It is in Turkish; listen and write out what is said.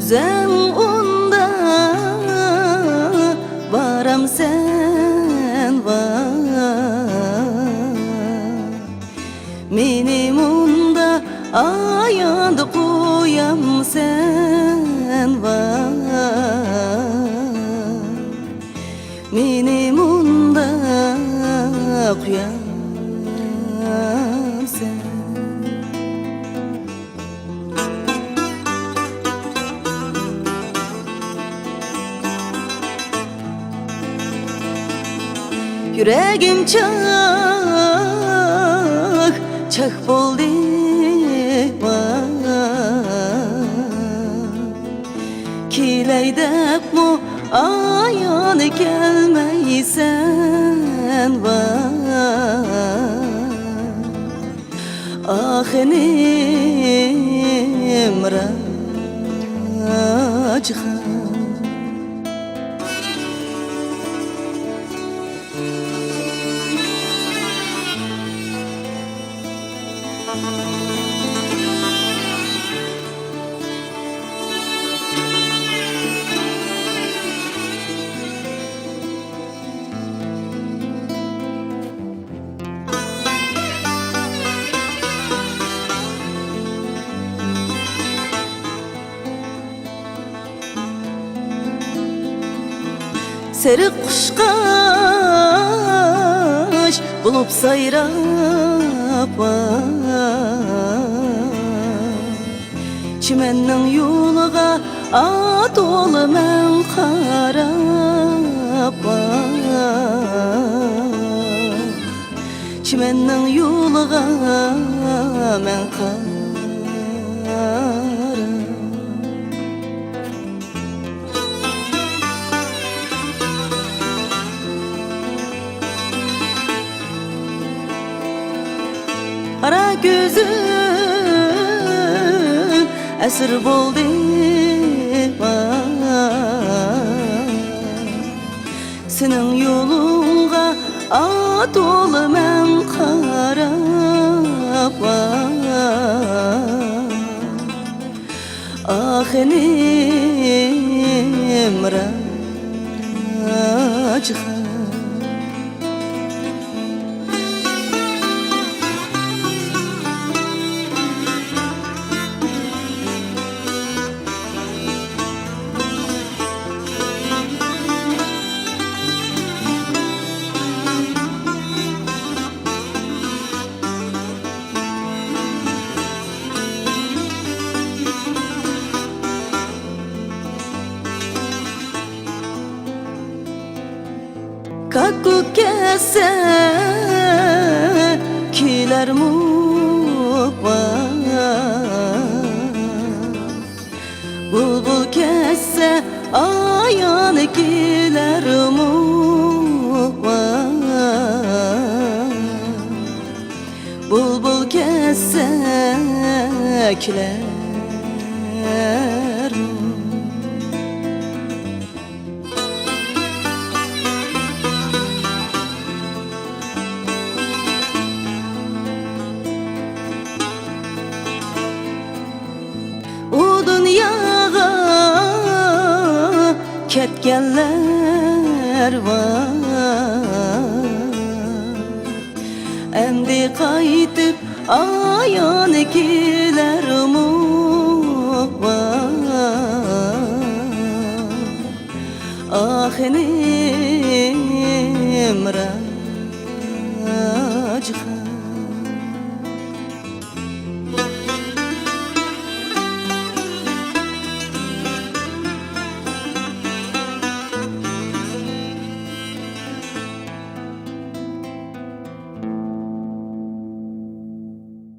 güzel onda varam sen var. Menim onda ayağında koyam sen var. Menim onda koyam sen. Yüreğim çak boldu kileydep mu ayağını gelmeysen var. Ah enim racıha Serik kuşkaş bulup sayrap çimennin yoluğa atolu men qarap çimennin yoluğa men qarap. Kara gözün esir boldu senin yolunga atolu men qarap. Ah enim racıha Kakku kesse kiler mu bulbul kesse ayağını kiler mu bulbul kesse kiler mu. Ketkenler var endi kaytıp ayağını kiler mu var. Ah enim